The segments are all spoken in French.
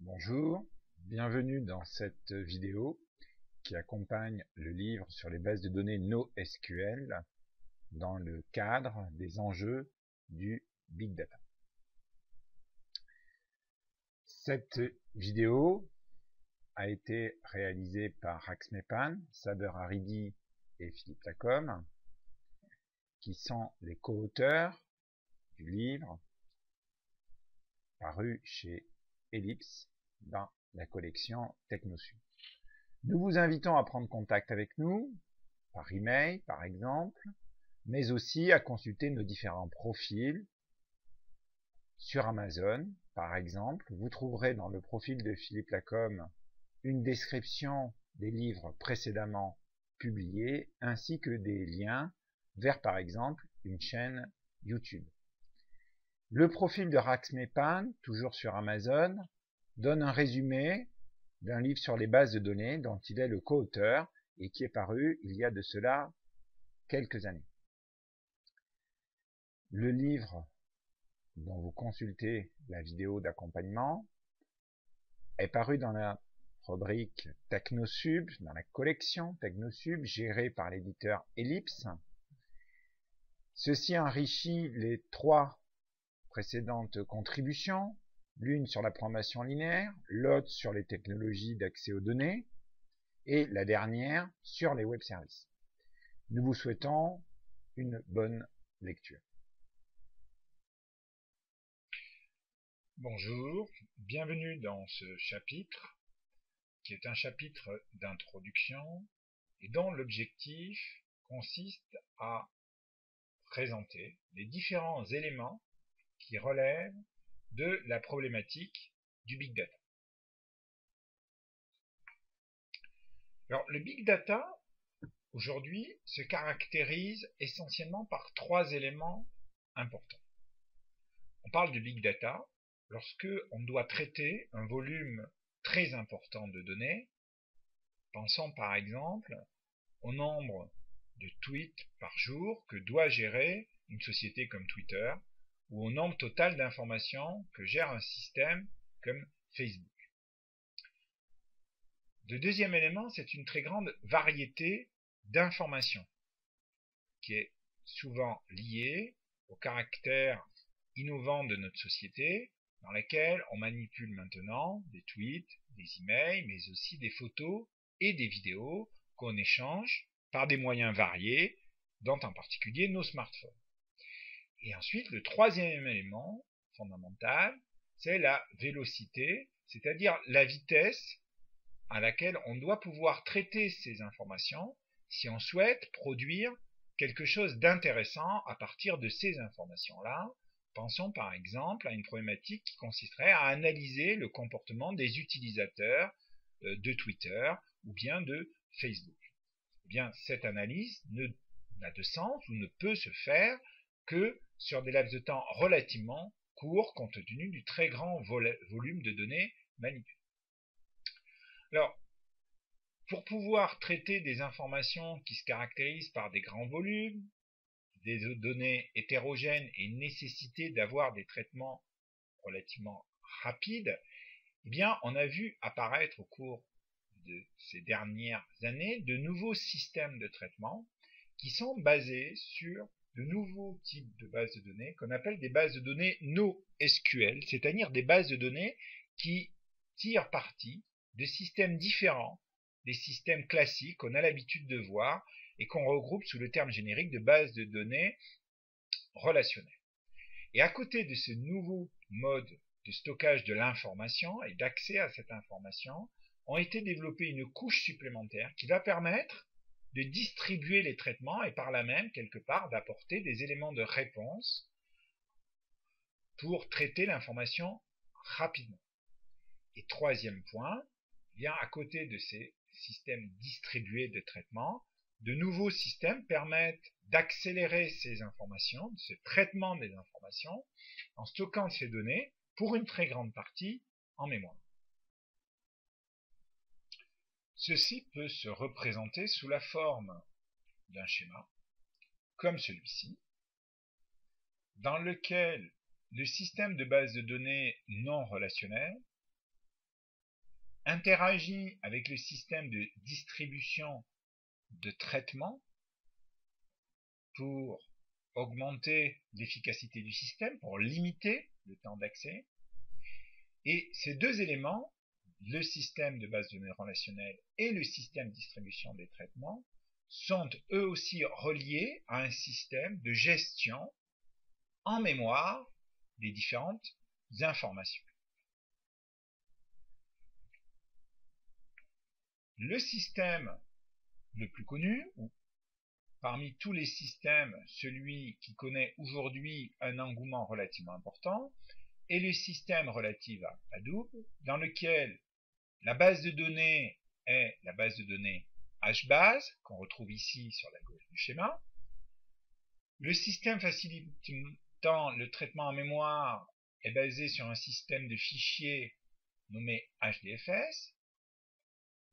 Bonjour, bienvenue dans cette vidéo qui accompagne le livre sur les bases de données NoSQL dans le cadre des enjeux du Big Data. Cette vidéo a été réalisée par Axmepan, Saber Haridi et Philippe Lacombe, qui sont les co-auteurs du livre paru chez Ellipse dans la collection TechnoSub. Nous vous invitons à prendre contact avec nous, par email par exemple, mais aussi à consulter nos différents profils sur Amazon. Par exemple, vous trouverez dans le profil de Philippe Lacombe une description des livres précédemment publiés, ainsi que des liens vers par exemple une chaîne YouTube. Le profil de Axmepan, toujours sur Amazon, donne un résumé d'un livre sur les bases de données dont il est le co-auteur et qui est paru il y a de cela quelques années. Le livre dont vous consultez la vidéo d'accompagnement est paru dans la rubrique TechnoSub, dans la collection TechnoSub gérée par l'éditeur Ellipse. Ceci enrichit les trois précédentes contributions, l'une sur la programmation linéaire, l'autre sur les technologies d'accès aux données, et la dernière sur les web services. Nous vous souhaitons une bonne lecture. Bonjour, bienvenue dans ce chapitre, qui est un chapitre d'introduction, et dont l'objectif consiste à présenter les différents éléments qui relèvent de la problématique du Big Data. Alors, le Big Data, aujourd'hui, se caractérise essentiellement par trois éléments importants. On parle de Big Data lorsque on doit traiter un volume très important de données. Pensons par exemple au nombre de tweets par jour que doit gérer une société comme Twitter, ou au nombre total d'informations que gère un système comme Facebook. Le deuxième élément, c'est une très grande variété d'informations, qui est souvent liée au caractère innovant de notre société, dans laquelle on manipule maintenant des tweets, des emails, mais aussi des photos et des vidéos qu'on échange par des moyens variés, dont en particulier nos smartphones. Et ensuite, le troisième élément fondamental, c'est la vélocité, c'est-à-dire la vitesse à laquelle on doit pouvoir traiter ces informations si on souhaite produire quelque chose d'intéressant à partir de ces informations-là. Pensons par exemple à une problématique qui consisterait à analyser le comportement des utilisateurs de Twitter ou bien de Facebook. Eh bien, cette analyse n'a de sens ou ne peut se faire que sur des laps de temps relativement courts, compte tenu du très grand volume de données manipulées. Alors, pour pouvoir traiter des informations qui se caractérisent par des grands volumes, des données hétérogènes et une nécessité d'avoir des traitements relativement rapides, eh bien, on a vu apparaître au cours de ces dernières années de nouveaux systèmes de traitement qui sont basés sur de nouveaux types de bases de données qu'on appelle des bases de données NoSQL, c'est-à-dire des bases de données qui tirent parti de systèmes différents des systèmes classiques qu'on a l'habitude de voir et qu'on regroupe sous le terme générique de bases de données relationnelles. Et à côté de ce nouveau mode de stockage de l'information et d'accès à cette information, ont été développées une couche supplémentaire qui va permettre de distribuer les traitements et par là même, quelque part, d'apporter des éléments de réponse pour traiter l'information rapidement. Et troisième point, bien à côté de ces systèmes distribués de traitement, de nouveaux systèmes permettent d'accélérer ces informations, ce traitement des informations, en stockant ces données, pour une très grande partie, en mémoire. Ceci peut se représenter sous la forme d'un schéma, comme celui-ci, dans lequel le système de base de données non relationnel interagit avec le système de distribution de traitement pour augmenter l'efficacité du système, pour limiter le temps d'accès. Et ces deux éléments, le système de base de données relationnelle et le système de distribution des traitements, sont eux aussi reliés à un système de gestion en mémoire des différentes informations. Le système le plus connu, ou parmi tous les systèmes, celui qui connaît aujourd'hui un engouement relativement important, est le système relatif à Hadoop, dans lequel la base de données est la base de données HBase, qu'on retrouve ici sur la gauche du schéma. Le système facilitant le traitement en mémoire est basé sur un système de fichiers nommé HDFS.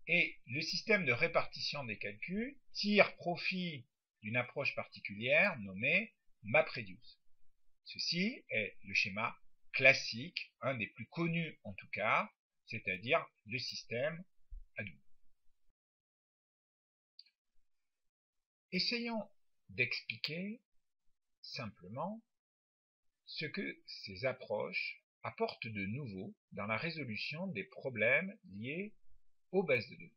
Et le système de répartition des calculs tire profit d'une approche particulière nommée MapReduce. Ceci est le schéma classique, un des plus connus en tout cas, c'est-à-dire le système Hadoop. Essayons d'expliquer simplement ce que ces approches apportent de nouveau dans la résolution des problèmes liés aux bases de données.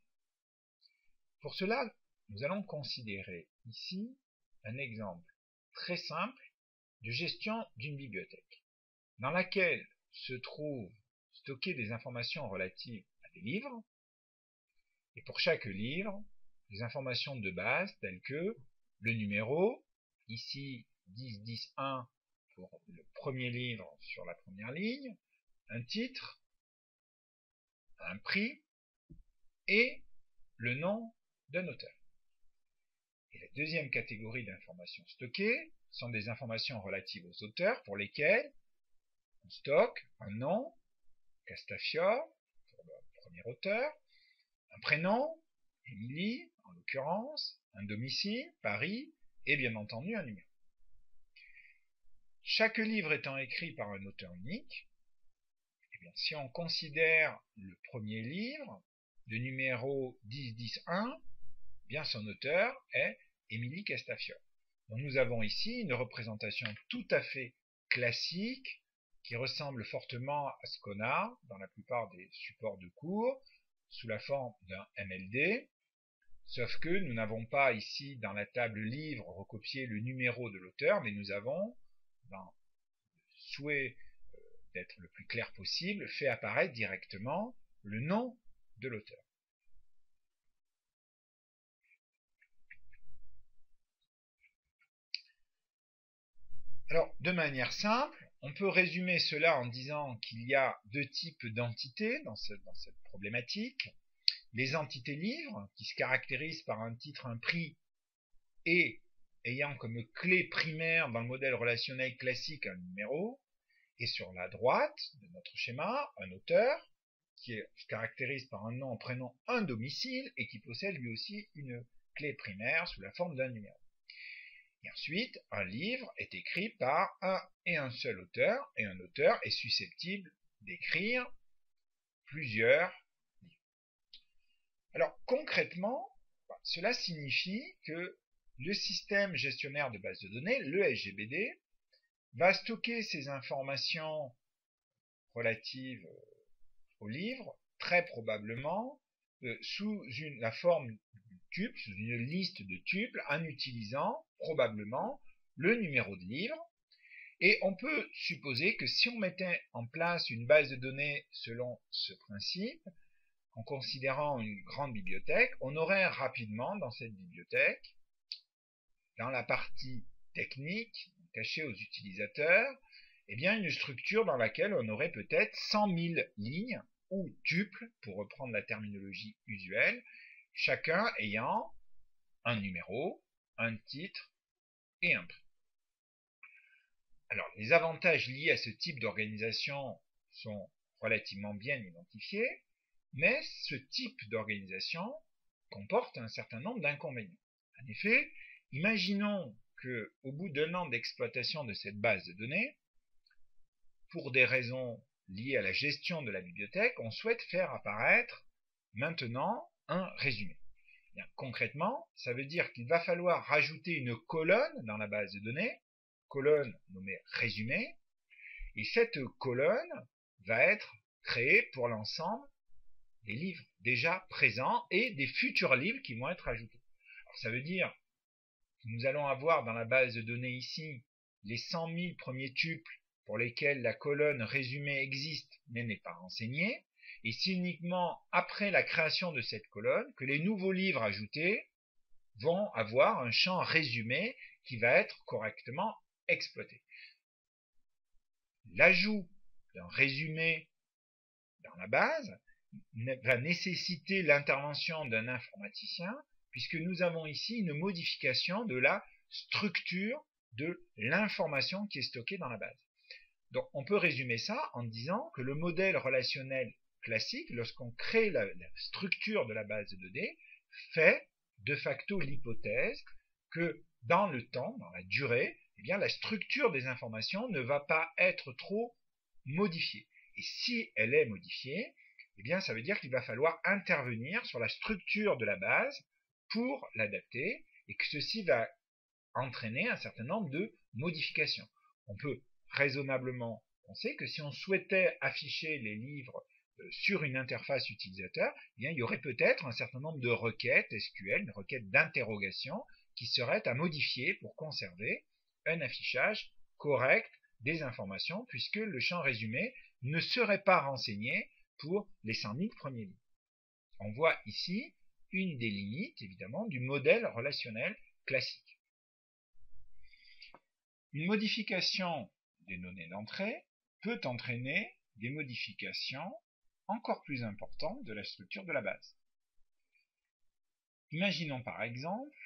Pour cela, nous allons considérer ici un exemple très simple de gestion d'une bibliothèque, dans laquelle se trouvent stockées des informations relatives à des livres, et pour chaque livre, des informations de base telles que le numéro, ici 10.10.1 pour le premier livre sur la première ligne, un titre, un prix, et le nom d'un auteur. Et la deuxième catégorie d'informations stockées sont des informations relatives aux auteurs pour lesquels on stocke un nom, Castafiore, pour le premier auteur, un prénom, Émilie en l'occurrence, un domicile, Paris, et bien entendu un numéro. Chaque livre étant écrit par un auteur unique, eh bien, si on considère le premier livre, le numéro 10.10.1, bien son auteur est Émilie Castafiore. Donc nous avons ici une représentation tout à fait classique qui ressemble fortement à ce qu'on a dans la plupart des supports de cours sous la forme d'un MLD, sauf que nous n'avons pas ici dans la table livre recopié le numéro de l'auteur, mais nous avons, dans le souhait d'être le plus clair possible, fait apparaître directement le nom de l'auteur. Alors, de manière simple, on peut résumer cela en disant qu'il y a deux types d'entités dans cette problématique. Les entités livres, qui se caractérisent par un titre, un prix, et ayant comme clé primaire dans le modèle relationnel classique un numéro, et sur la droite de notre schéma, un auteur, qui se caractérise par un nom, un prénom, un domicile, et qui possède lui aussi une clé primaire sous la forme d'un numéro. Et ensuite, un livre est écrit par un et un seul auteur, et un auteur est susceptible d'écrire plusieurs livres. Alors, concrètement, cela signifie que le système gestionnaire de base de données, le SGBD, va stocker ces informations relatives au livre, très probablement, sous la forme de tuple, sous une liste de tuples, en utilisant probablement le numéro de livre. Et on peut supposer que si on mettait en place une base de données selon ce principe, en considérant une grande bibliothèque, on aurait rapidement dans cette bibliothèque, dans la partie technique, cachée aux utilisateurs, eh bien une structure dans laquelle on aurait peut-être 100 000 lignes, ou tuples, pour reprendre la terminologie usuelle, chacun ayant un numéro, un titre et un prix. Alors, les avantages liés à ce type d'organisation sont relativement bien identifiés, mais ce type d'organisation comporte un certain nombre d'inconvénients. En effet, imaginons qu'au bout d'un an d'exploitation de cette base de données, pour des raisons liées à la gestion de la bibliothèque, on souhaite faire apparaître maintenant un résumé. Bien, concrètement, ça veut dire qu'il va falloir rajouter une colonne dans la base de données, colonne nommée résumé, et cette colonne va être créée pour l'ensemble des livres déjà présents et des futurs livres qui vont être ajoutés. Alors, ça veut dire que nous allons avoir dans la base de données ici les 100 000 premiers tuples pour lesquels la colonne résumé existe mais n'est pas renseignée, et c'est uniquement après la création de cette colonne que les nouveaux livres ajoutés vont avoir un champ résumé qui va être correctement exploité. L'ajout d'un résumé dans la base va nécessiter l'intervention d'un informaticien, puisque nous avons ici une modification de la structure de l'information qui est stockée dans la base. Donc on peut résumer ça en disant que le modèle relationnel classique, lorsqu'on crée la structure de la base de données, fait de facto l'hypothèse que dans le temps, dans la durée, eh bien, la structure des informations ne va pas être trop modifiée. Et si elle est modifiée, eh bien, ça veut dire qu'il va falloir intervenir sur la structure de la base pour l'adapter, et que ceci va entraîner un certain nombre de modifications. On peut raisonnablement penser que si on souhaitait afficher les livres sur une interface utilisateur, eh bien, il y aurait peut-être un certain nombre de requêtes SQL, une requête d'interrogation, qui seraient à modifier pour conserver un affichage correct des informations, puisque le champ résumé ne serait pas renseigné pour les 100 000 premiers livres. On voit ici une des limites, évidemment, du modèle relationnel classique. Une modification des données d'entrée peut entraîner des modifications encore plus importantes de la structure de la base. Imaginons par exemple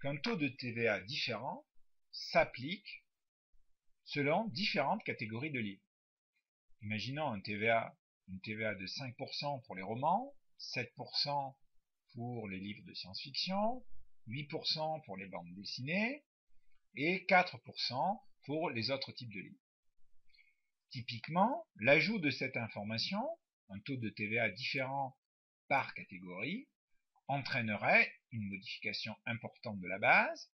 qu'un taux de TVA différent s'applique selon différentes catégories de livres. Imaginons une TVA de 5% pour les romans, 7% pour les livres de science-fiction, 8% pour les bandes dessinées et 4% pour les autres types de livres. Typiquement, l'ajout de cette information, un taux de TVA différent par catégorie, entraînerait une modification importante de la base,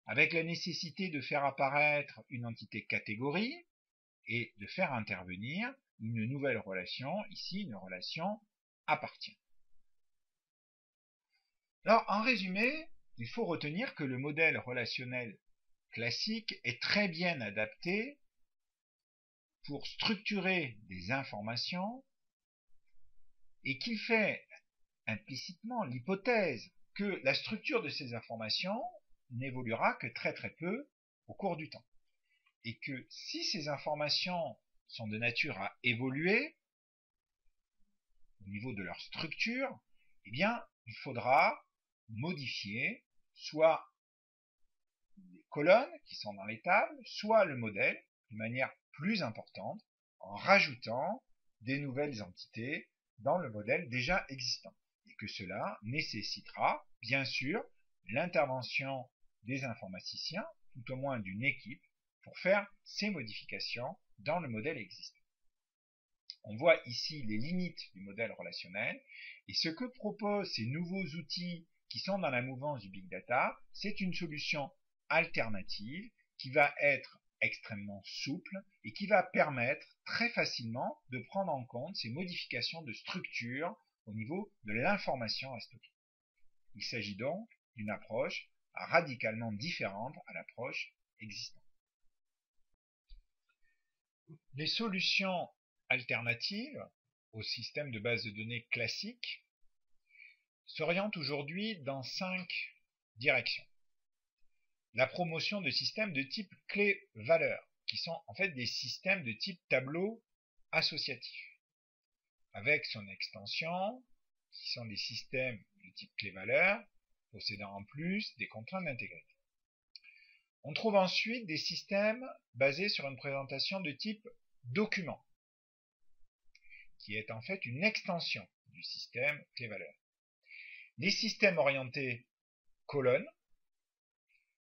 avec la nécessité de faire apparaître une entité catégorie et de faire intervenir une nouvelle relation, ici une relation appartient. Alors, en résumé, il faut retenir que le modèle relationnel classique est très bien adapté pour structurer des informations et qu'il fait implicitement l'hypothèse que la structure de ces informations n'évoluera que très très peu au cours du temps. Et que si ces informations sont de nature à évoluer au niveau de leur structure, eh bien, il faudra modifier soit les colonnes qui sont dans les tables, soit le modèle de manière plus importante en rajoutant des nouvelles entités dans le modèle déjà existant. Et que cela nécessitera, bien sûr, l'intervention des informaticiens, tout au moins d'une équipe, pour faire ces modifications dans le modèle existant. On voit ici les limites du modèle relationnel, et ce que proposent ces nouveaux outils qui sont dans la mouvance du Big Data, c'est une solution alternative qui va être extrêmement souple et qui va permettre très facilement de prendre en compte ces modifications de structure au niveau de l'information à stocker. Il s'agit donc d'une approche radicalement différente à l'approche existante. Les solutions alternatives au système de base de données classique s'orientent aujourd'hui dans 5 directions. La promotion de systèmes de type clé-valeur, qui sont en fait des systèmes de type tableau associatif, avec son extension, qui sont des systèmes de type clé-valeur, possédant en plus des contraintes d'intégrité. On trouve ensuite des systèmes basés sur une présentation de type document, qui est en fait une extension du système clé-valeur. Les systèmes orientés colonnes,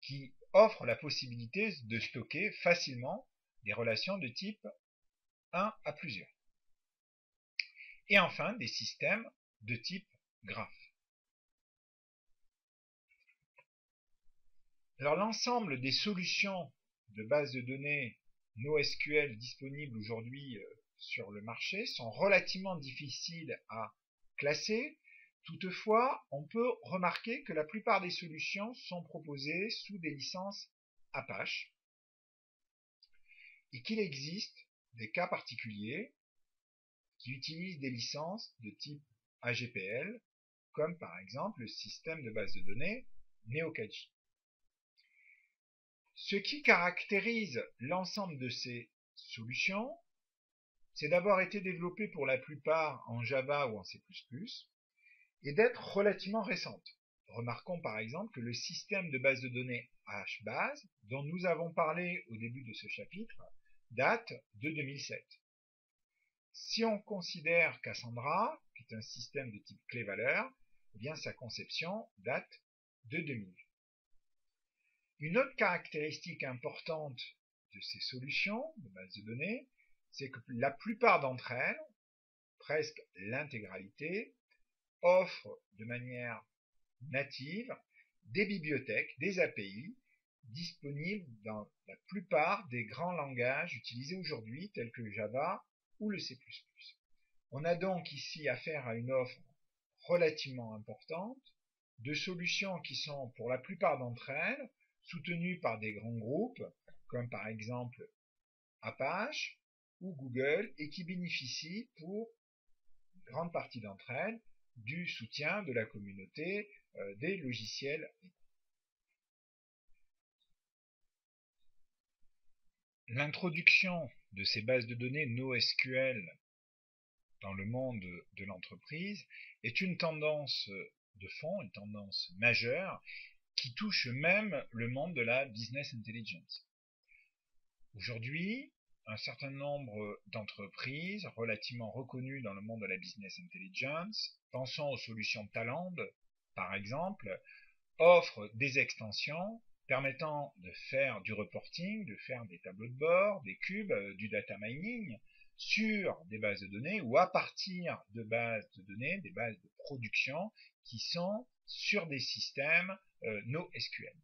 qui offrent la possibilité de stocker facilement des relations de type 1 à plusieurs. Et enfin, des systèmes de type graphe. Alors l'ensemble des solutions de base de données NoSQL disponibles aujourd'hui sur le marché sont relativement difficiles à classer. Toutefois, on peut remarquer que la plupart des solutions sont proposées sous des licences Apache et qu'il existe des cas particuliers qui utilisent des licences de type AGPL, comme par exemple le système de base de données NeoKG. Ce qui caractérise l'ensemble de ces solutions, c'est d'avoir été développées pour la plupart en Java ou en C++, et d'être relativement récentes. Remarquons par exemple que le système de base de données HBase, dont nous avons parlé au début de ce chapitre, date de 2007. Si on considère Cassandra, qui est un système de type clé-valeur, eh bien sa conception date de 2000. Une autre caractéristique importante de ces solutions de base de données, c'est que la plupart d'entre elles, presque l'intégralité, offrent de manière native des bibliothèques, des API, disponibles dans la plupart des grands langages utilisés aujourd'hui, tels que Java ou le C++. On a donc ici affaire à une offre relativement importante de solutions qui sont, pour la plupart d'entre elles, soutenues par des grands groupes, comme par exemple Apache ou Google, et qui bénéficient pour une grande partie d'entre elles du soutien de la communauté des logiciels. L'introduction de ces bases de données NoSQL dans le monde de l'entreprise est une tendance de fond, une tendance majeure, qui touche même le monde de la business intelligence. Aujourd'hui, un certain nombre d'entreprises relativement reconnues dans le monde de la business intelligence, pensons aux solutions Talend, par exemple, offrent des extensions permettant de faire du reporting, de faire des tableaux de bord, des cubes, du data mining sur des bases de données ou à partir de bases de données, des bases de production qui sont sur des systèmes NoSQL.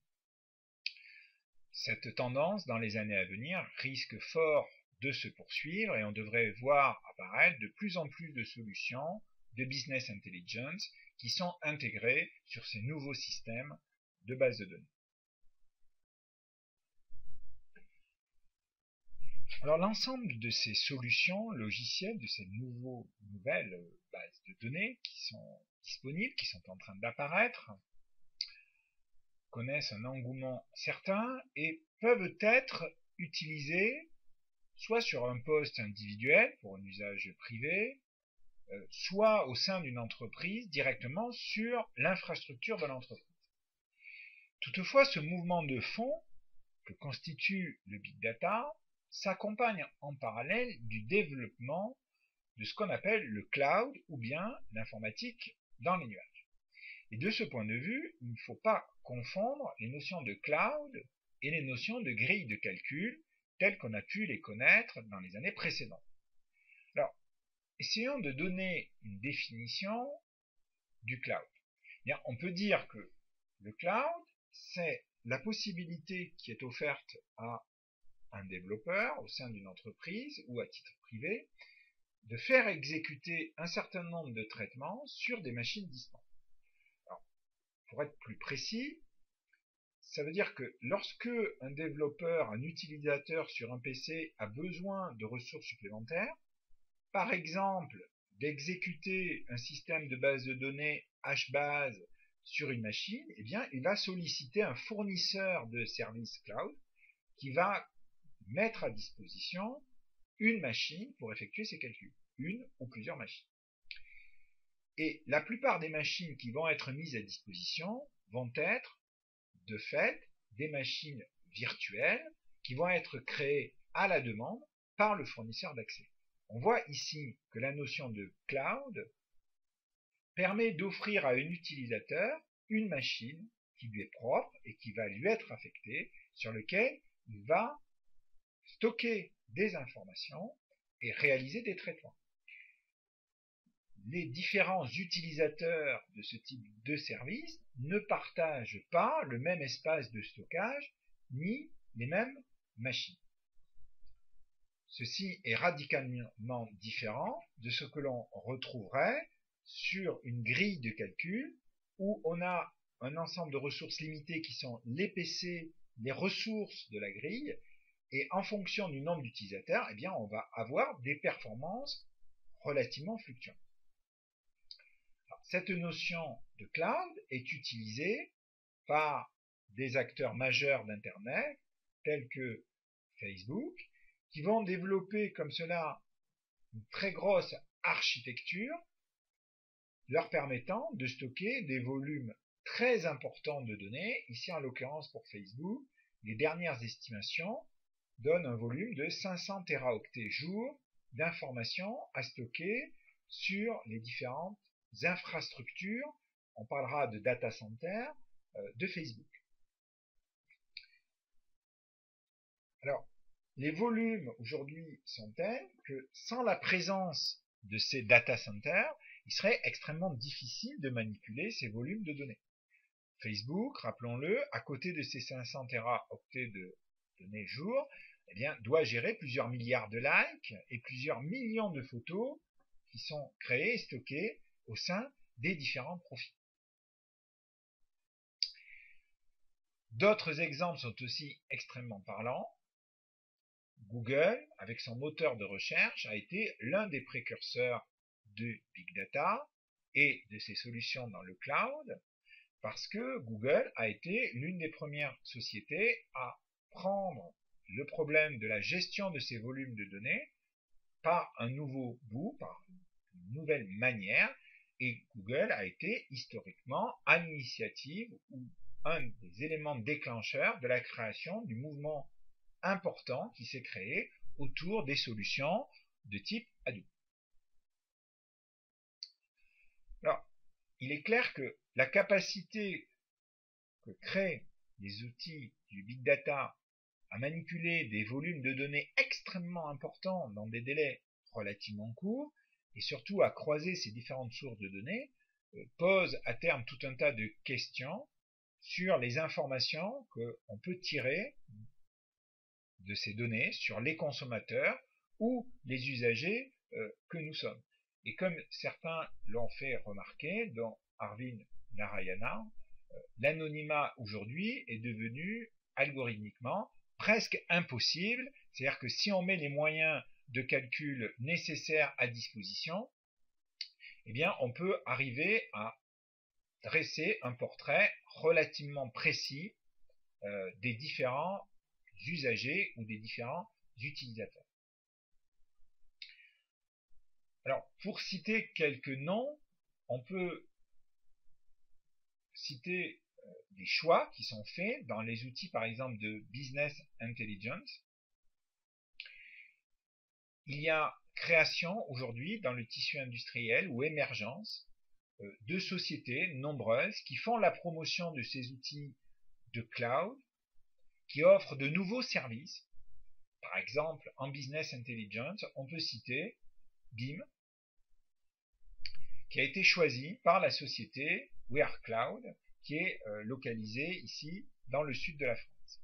Cette tendance, dans les années à venir, risque fort de se poursuivre et on devrait voir apparaître de plus en plus de solutions de business intelligence qui sont intégrées sur ces nouveaux systèmes de base de données. Alors l'ensemble de ces solutions logicielles, de ces nouvelles bases de données qui sont disponibles, qui sont en train d'apparaître, connaissent un engouement certain et peuvent être utilisées soit sur un poste individuel pour un usage privé, soit au sein d'une entreprise directement sur l'infrastructure de l'entreprise. Toutefois, ce mouvement de fond que constitue le big data s'accompagne en parallèle du développement de ce qu'on appelle le cloud ou bien l'informatique dans les nuages. Et de ce point de vue, il ne faut pas confondre les notions de cloud et les notions de grille de calcul telles qu'on a pu les connaître dans les années précédentes. Alors, essayons de donner une définition du cloud. Bien, on peut dire que le cloud, c'est la possibilité qui est offerte à un développeur au sein d'une entreprise ou à titre privé de faire exécuter un certain nombre de traitements sur des machines distantes. Alors, pour être plus précis, ça veut dire que lorsque un développeur, un utilisateur sur un PC a besoin de ressources supplémentaires, par exemple d'exécuter un système de base de données HBase sur une machine, eh bien, il va solliciter un fournisseur de services cloud qui va mettre à disposition une machine pour effectuer ces calculs, une ou plusieurs machines. Et la plupart des machines qui vont être mises à disposition vont être, de fait, des machines virtuelles qui vont être créées à la demande par le fournisseur d'accès. On voit ici que la notion de cloud permet d'offrir à un utilisateur une machine qui lui est propre et qui va lui être affectée, sur lequel il va stocker des informations et réaliser des traitements. les différents utilisateurs de ce type de service ne partagent pas le même espace de stockage ni les mêmes machines. Ceci est radicalement différent de ce que l'on retrouverait sur une grille de calcul où on a un ensemble de ressources limitées qui sont les PC, les ressources de la grille, et en fonction du nombre d'utilisateurs, eh bien, on va avoir des performances relativement fluctuantes. Alors, cette notion de cloud est utilisée par des acteurs majeurs d'Internet, tels que Facebook, qui vont développer comme cela une très grosse architecture leur permettant de stocker des volumes très importants de données. Ici, en l'occurrence pour Facebook, les dernières estimations donnent un volume de 500 téraoctets jour d'informations à stocker sur les différentes infrastructures. On parlera de data center de Facebook. Alors, les volumes aujourd'hui sont tels que sans la présence de ces data centers, il serait extrêmement difficile de manipuler ces volumes de données. Facebook, rappelons-le, à côté de ces 500 téraoctets de données jour, eh bien, doit gérer plusieurs milliards de likes et plusieurs millions de photos qui sont créées et stockées au sein des différents profils. D'autres exemples sont aussi extrêmement parlants. Google, avec son moteur de recherche, a été l'un des précurseurs du big data et de ses solutions dans le cloud, parce que Google a été l'une des premières sociétés à prendre le problème de la gestion de ces volumes de données par un nouveau bout, par une nouvelle manière, et Google a été historiquement à l'initiative ou un des éléments déclencheurs de la création du mouvement important qui s'est créé autour des solutions de type Hadoop. Alors, il est clair que la capacité que créent les outils du big data à manipuler des volumes de données extrêmement importants dans des délais relativement courts, et surtout à croiser ces différentes sources de données, pose à terme tout un tas de questions sur les informations qu'on peut tirer de ces données sur les consommateurs ou les usagers que nous sommes. Et comme certains l'ont fait remarquer, dont Arvind Narayana, l'anonymat aujourd'hui est devenu algorithmiquement presque impossible. C'est-à-dire que si on met les moyens de calcul nécessaires à disposition, eh bien, on peut arriver à dresser un portrait relativement précis des différents usagers ou des différents utilisateurs. Alors, pour citer quelques noms, on peut citer des choix qui sont faits dans les outils, par exemple, de business intelligence. Il y a création aujourd'hui dans le tissu industriel ou émergence de sociétés nombreuses qui font la promotion de ces outils de cloud, qui offrent de nouveaux services. Par exemple, en business intelligence, on peut citer BIM, qui a été choisi par la société WeAreCloud, qui est localisée ici dans le sud de la France.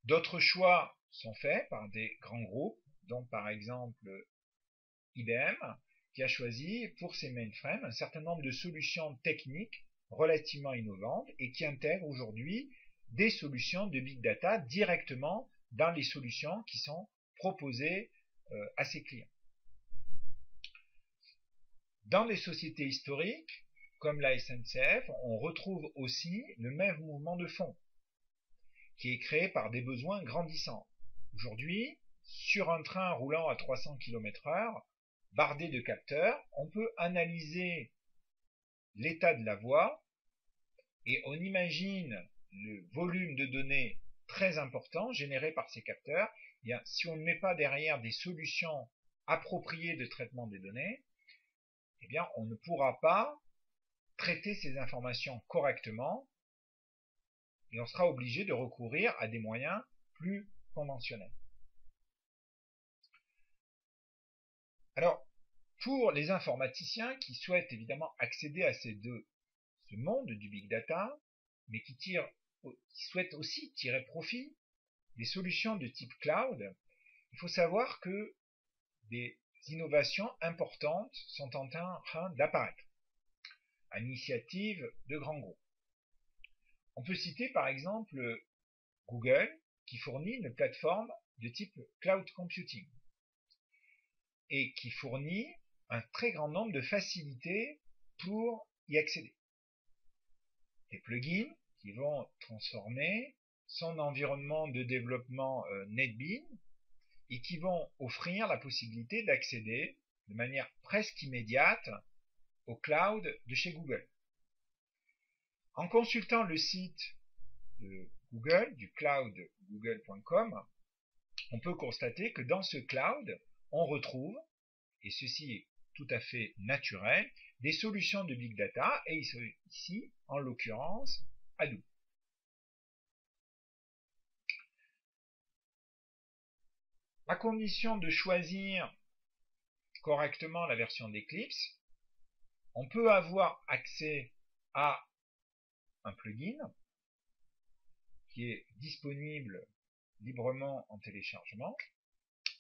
D'autres choix sont faits par des grands groupes, dont par exemple IBM, qui a choisi pour ses mainframes un certain nombre de solutions techniques relativement innovantes et qui intègrent aujourd'hui des solutions de big data directement dans les solutions qui sont proposées à ses clients. Dans les sociétés historiques, comme la SNCF, on retrouve aussi le même mouvement de fond, qui est créé par des besoins grandissants. Aujourd'hui, sur un train roulant à 300 km/h, bardé de capteurs, on peut analyser l'état de la voie et on imagine le volume de données très important généré par ces capteurs. Eh bien, si on ne met pas derrière des solutions appropriées de traitement des données, eh bien, on ne pourra pas traiter ces informations correctement et on sera obligé de recourir à des moyens plus conventionnels. Alors, Pour les informaticiens qui souhaitent évidemment accéder à ce monde du big data, mais qui souhaitent aussi tirer profit des solutions de type cloud, il faut savoir que des innovations importantes sont en train d'apparaître à l'initiative de grands groupes. On peut citer par exemple Google, qui fournit une plateforme de type cloud computing et qui fournit un très grand nombre de facilités pour y accéder. Des plugins qui vont transformer son environnement de développement NetBeans et qui vont offrir la possibilité d'accéder de manière presque immédiate au cloud de chez Google. En consultant le site de Google, du cloud google.com, on peut constater que dans ce cloud, on retrouve, et ceci est tout à fait naturel, des solutions de big data, et ici, en l'occurrence, Hadoop. À condition de choisir correctement la version d'Eclipse, on peut avoir accès à un plugin qui est disponible librement en téléchargement.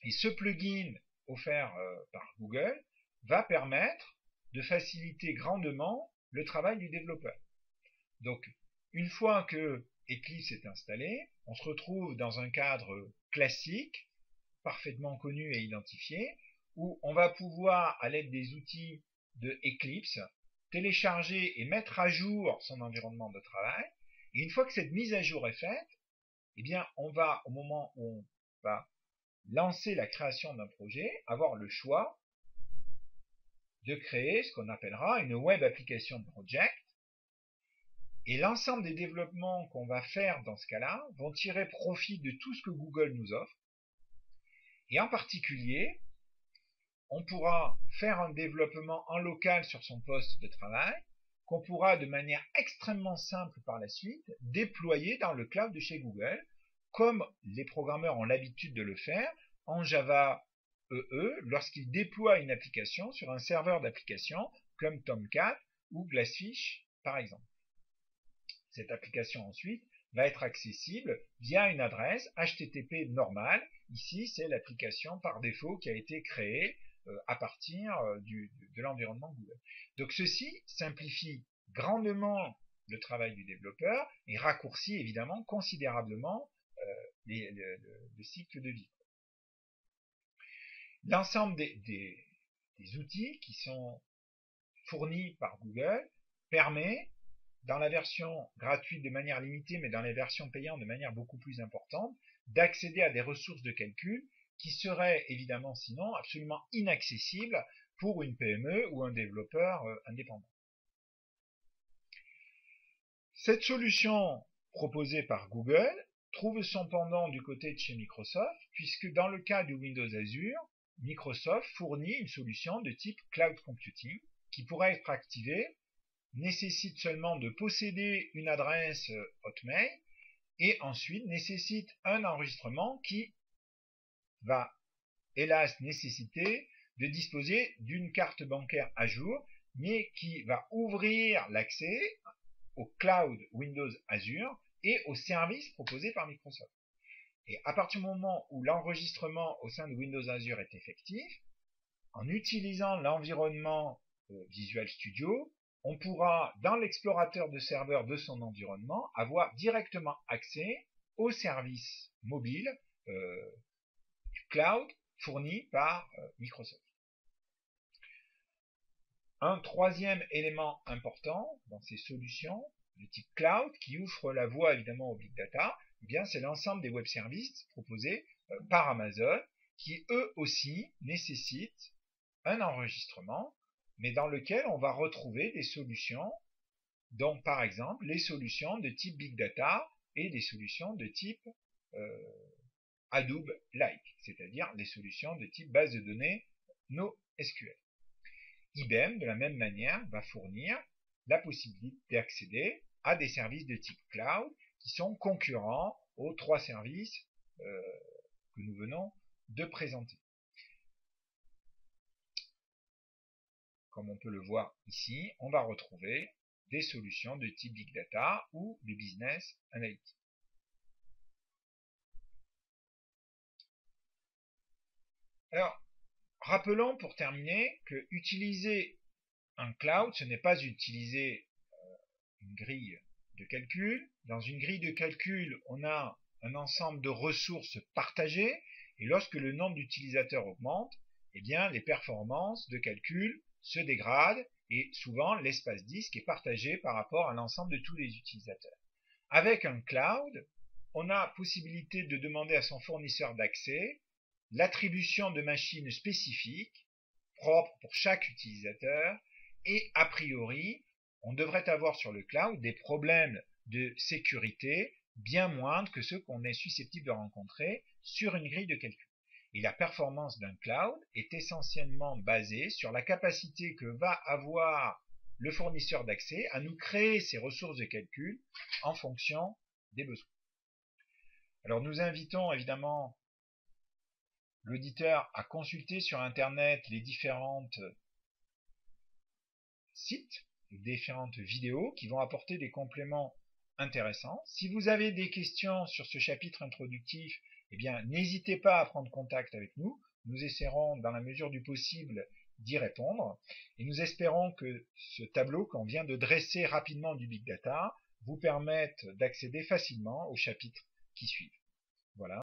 Et ce plugin offert par Google va permettre de faciliter grandement le travail du développeur. Donc, une fois que Eclipse est installé, on se retrouve dans un cadre classique, parfaitement connu et identifié, où on va pouvoir, à l'aide des outils de Eclipse, télécharger et mettre à jour son environnement de travail. Et une fois que cette mise à jour est faite, eh bien, on va, au moment où on va lancer la création d'un projet, avoir le choix de créer ce qu'on appellera une Web Application Project. Et l'ensemble des développements qu'on va faire dans ce cas-là vont tirer profit de tout ce que Google nous offre. Et en particulier, on pourra faire un développement en local sur son poste de travail, qu'on pourra de manière extrêmement simple par la suite déployer dans le cloud de chez Google, comme les programmeurs ont l'habitude de le faire en Java EE lorsqu'ils déploient une application sur un serveur d'application comme Tomcat ou Glassfish par exemple. Cette application ensuite va être accessible via une adresse HTTP normale. Ici, c'est l'application par défaut qui a été créée à partir de l'environnement Google. Donc ceci simplifie grandement le travail du développeur et raccourcit évidemment considérablement le cycle de vie. L'ensemble des outils qui sont fournis par Google permet, dans la version gratuite de manière limitée, mais dans les versions payantes de manière beaucoup plus importante, d'accéder à des ressources de calcul qui seraient évidemment sinon absolument inaccessibles pour une PME ou un développeur indépendant. Cette solution proposée par Google trouve son pendant du côté de chez Microsoft, puisque dans le cas de Windows Azure, Microsoft fournit une solution de type Cloud Computing qui pourrait être activée, nécessite seulement de posséder une adresse Hotmail et ensuite nécessite un enregistrement qui va hélas nécessiter de disposer d'une carte bancaire à jour, mais qui va ouvrir l'accès au cloud Windows Azure et aux services proposés par Microsoft. Et à partir du moment où l'enregistrement au sein de Windows Azure est effectif, en utilisant l'environnement Visual Studio, on pourra, dans l'explorateur de serveurs de son environnement, avoir directement accès aux services mobiles du cloud fournis par Microsoft. Un troisième élément important dans ces solutions de type cloud qui ouvre la voie évidemment au big data, eh bien c'est l'ensemble des web services proposés par Amazon qui eux aussi nécessitent un enregistrement, mais dans lequel on va retrouver des solutions, dont par exemple les solutions de type big data et des solutions de type Hadoop-like, c'est-à-dire les solutions de type base de données NoSQL. IBM, de la même manière, va fournir la possibilité d'accéder à des services de type cloud qui sont concurrents aux trois services que nous venons de présenter. comme on peut le voir ici, on va retrouver des solutions de type Big Data ou de Business Analytics. Alors, rappelons pour terminer que utiliser un cloud, ce n'est pas utiliser une grille de calcul. Dans une grille de calcul, on a un ensemble de ressources partagées, et lorsque le nombre d'utilisateurs augmente, eh bien, les performances de calcul se dégradent, et souvent l'espace disque est partagé par rapport à l'ensemble de tous les utilisateurs. Avec un cloud, on a possibilité de demander à son fournisseur d'accès l'attribution de machines spécifiques, propres pour chaque utilisateur, et a priori, on devrait avoir sur le cloud des problèmes de sécurité bien moindres que ceux qu'on est susceptible de rencontrer sur une grille de calcul. Et la performance d'un cloud est essentiellement basée sur la capacité que va avoir le fournisseur d'accès à nous créer ses ressources de calcul en fonction des besoins. Alors nous invitons évidemment l'auditeur à consulter sur Internet les différentes sites, les différentes vidéos qui vont apporter des compléments intéressants. Si vous avez des questions sur ce chapitre introductif, eh bien, n'hésitez pas à prendre contact avec nous. Nous essaierons, dans la mesure du possible, d'y répondre. Et nous espérons que ce tableau qu'on vient de dresser rapidement du Big Data vous permette d'accéder facilement aux chapitres qui suivent. Voilà.